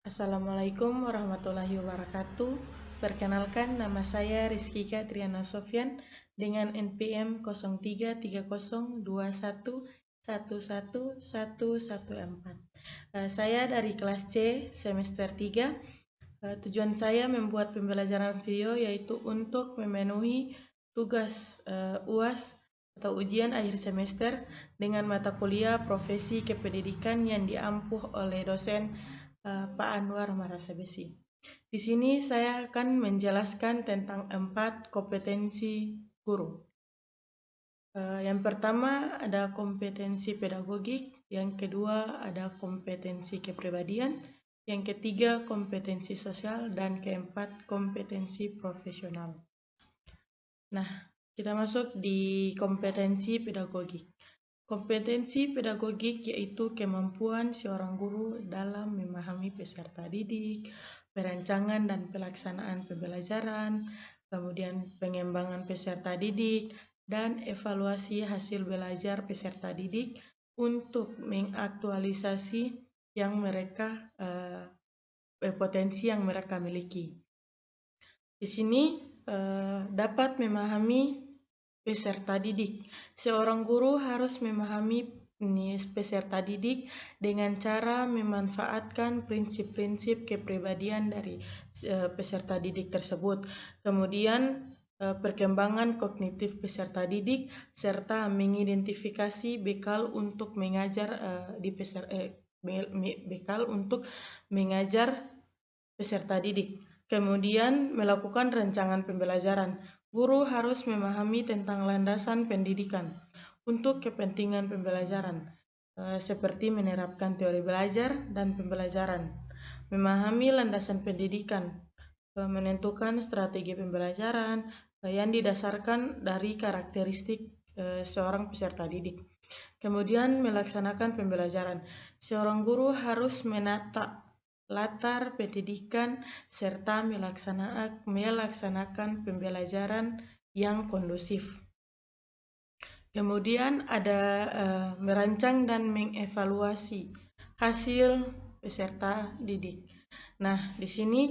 Assalamualaikum warahmatullahi wabarakatuh. Perkenalkan, nama saya Rizkika Triana Sofyan dengan NPM 033021111114. Saya dari kelas C semester 3. Tujuan saya membuat pembelajaran video yaitu untuk memenuhi tugas UAS atau ujian akhir semester dengan mata kuliah profesi kependidikan yang diampuh oleh dosen Pak Anwar Marasabesi. Di sini saya akan menjelaskan tentang 4 kompetensi guru. Yang pertama ada kompetensi pedagogik, yang kedua ada kompetensi kepribadian, yang ketiga kompetensi sosial, dan keempat kompetensi profesional. Nah, kita masuk di kompetensi pedagogik. Kompetensi pedagogik yaitu kemampuan seorang guru dalam memahami peserta didik, perancangan dan pelaksanaan pembelajaran, kemudian pengembangan peserta didik, dan evaluasi hasil belajar peserta didik untuk mengaktualisasi potensi yang mereka miliki. Di sini dapat memahami peserta didik. Seorang guru harus memahami peserta didik dengan cara memanfaatkan prinsip-prinsip kepribadian dari peserta didik tersebut. Kemudian perkembangan kognitif peserta didik serta mengidentifikasi bekal untuk mengajar peserta didik. Kemudian melakukan rancangan pembelajaran. Guru harus memahami tentang landasan pendidikan untuk kepentingan pembelajaran, seperti menerapkan teori belajar dan pembelajaran, memahami landasan pendidikan, menentukan strategi pembelajaran yang didasarkan dari karakteristik seorang peserta didik. Kemudian melaksanakan pembelajaran. Seorang guru harus menata latar pendidikan serta melaksanakan pembelajaran yang kondusif. Kemudian ada merancang dan mengevaluasi hasil peserta didik. Nah, di sini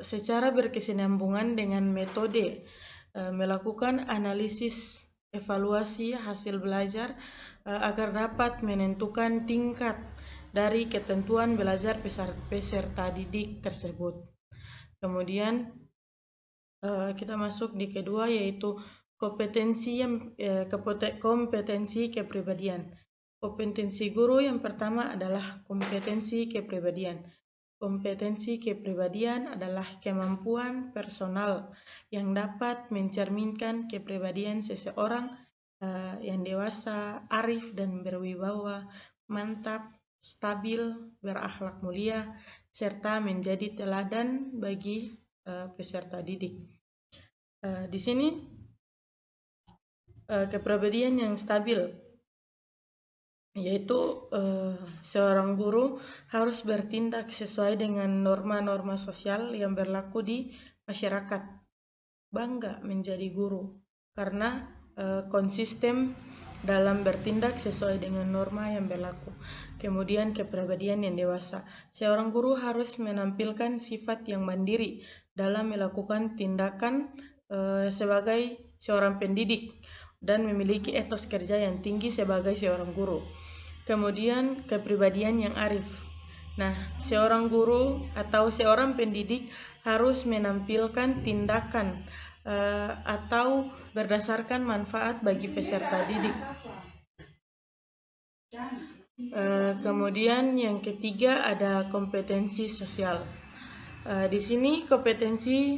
secara berkesinambungan dengan metode melakukan analisis evaluasi hasil belajar agar dapat menentukan tingkat dari ketentuan belajar peserta didik tersebut. Kemudian kita masuk di kedua yaitu kompetensi kepribadian. Kompetensi guru yang pertama adalah kompetensi kepribadian. Kompetensi kepribadian adalah kemampuan personal yang dapat mencerminkan kepribadian seseorang yang dewasa, arif dan berwibawa, mantap, stabil, berakhlak mulia, serta menjadi teladan bagi peserta didik. Di sini kepribadian yang stabil yaitu seorang guru harus bertindak sesuai dengan norma-norma sosial yang berlaku di masyarakat. Bangga menjadi guru karena konsisten dalam bertindak sesuai dengan norma yang berlaku. Kemudian kepribadian yang dewasa. Seorang guru harus menampilkan sifat yang mandiri dalam melakukan tindakan sebagai seorang pendidik dan memiliki etos kerja yang tinggi sebagai seorang guru. Kemudian kepribadian yang arif. Nah, seorang guru atau seorang pendidik harus menampilkan tindakan atau berdasarkan manfaat bagi peserta didik. Kemudian yang ketiga ada kompetensi sosial. Di sini kompetensi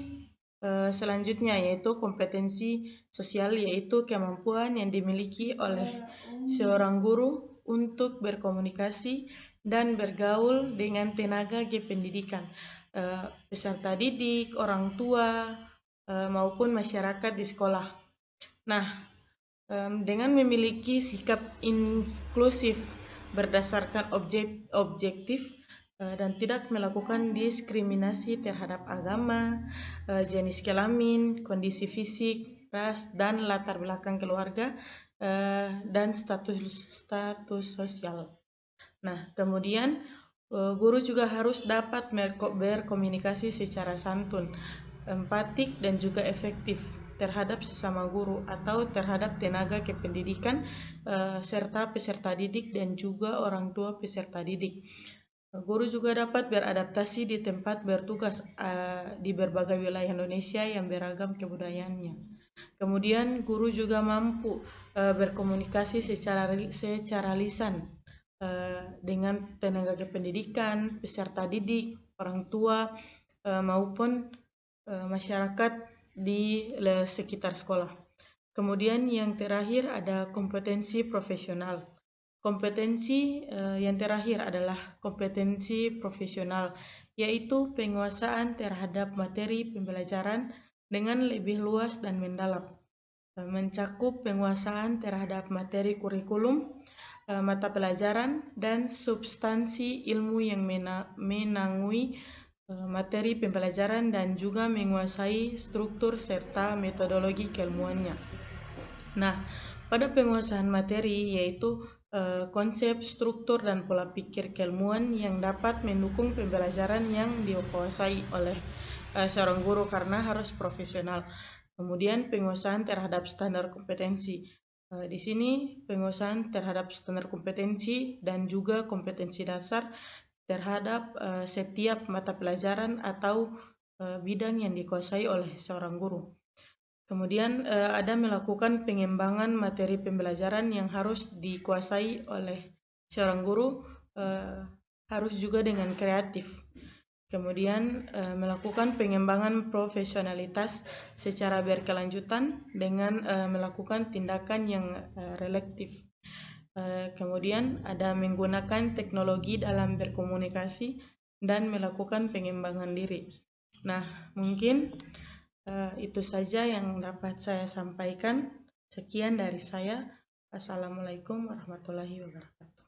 selanjutnya yaitu kompetensi sosial, yaitu kemampuan yang dimiliki oleh seorang guru untuk berkomunikasi dan bergaul dengan tenaga kependidikan, peserta didik, orang tua, maupun masyarakat di sekolah. Nah, dengan memiliki sikap inklusif berdasarkan objektif dan tidak melakukan diskriminasi terhadap agama, jenis kelamin, kondisi fisik, ras, dan latar belakang keluarga, dan status sosial. Nah, kemudian Guru juga harus dapat berkomunikasi secara santun, empatik, dan juga efektif terhadap sesama guru atau terhadap tenaga kependidikan serta peserta didik dan juga orang tua peserta didik. Guru juga dapat beradaptasi di tempat bertugas di berbagai wilayah Indonesia yang beragam kebudayaannya. Kemudian guru juga mampu berkomunikasi secara lisan dengan tenaga kependidikan, peserta didik, orang tua, maupun masyarakat di sekitar sekolah. Kemudian yang terakhir ada kompetensi profesional. Kompetensi yang terakhir adalah kompetensi profesional, yaitu penguasaan terhadap materi pembelajaran dengan lebih luas dan mendalam, mencakup penguasaan terhadap materi kurikulum, mata pelajaran, dan substansi ilmu yang menangui materi pembelajaran dan juga menguasai struktur serta metodologi keilmuannya. Nah, pada penguasaan materi yaitu konsep, struktur, dan pola pikir keilmuan yang dapat mendukung pembelajaran yang dikuasai oleh seorang guru karena harus profesional. Kemudian penguasaan terhadap standar kompetensi. Di sini penguasaan terhadap standar kompetensi dan juga kompetensi dasar terhadap setiap mata pelajaran atau bidang yang dikuasai oleh seorang guru. Kemudian ada melakukan pengembangan materi pembelajaran yang harus dikuasai oleh seorang guru, harus juga dengan kreatif. Kemudian melakukan pengembangan profesionalitas secara berkelanjutan dengan melakukan tindakan yang relektif. Kemudian ada menggunakan teknologi dalam berkomunikasi dan melakukan pengembangan diri. Nah, mungkin itu saja yang dapat saya sampaikan. Sekian dari saya. Assalamualaikum warahmatullahi wabarakatuh.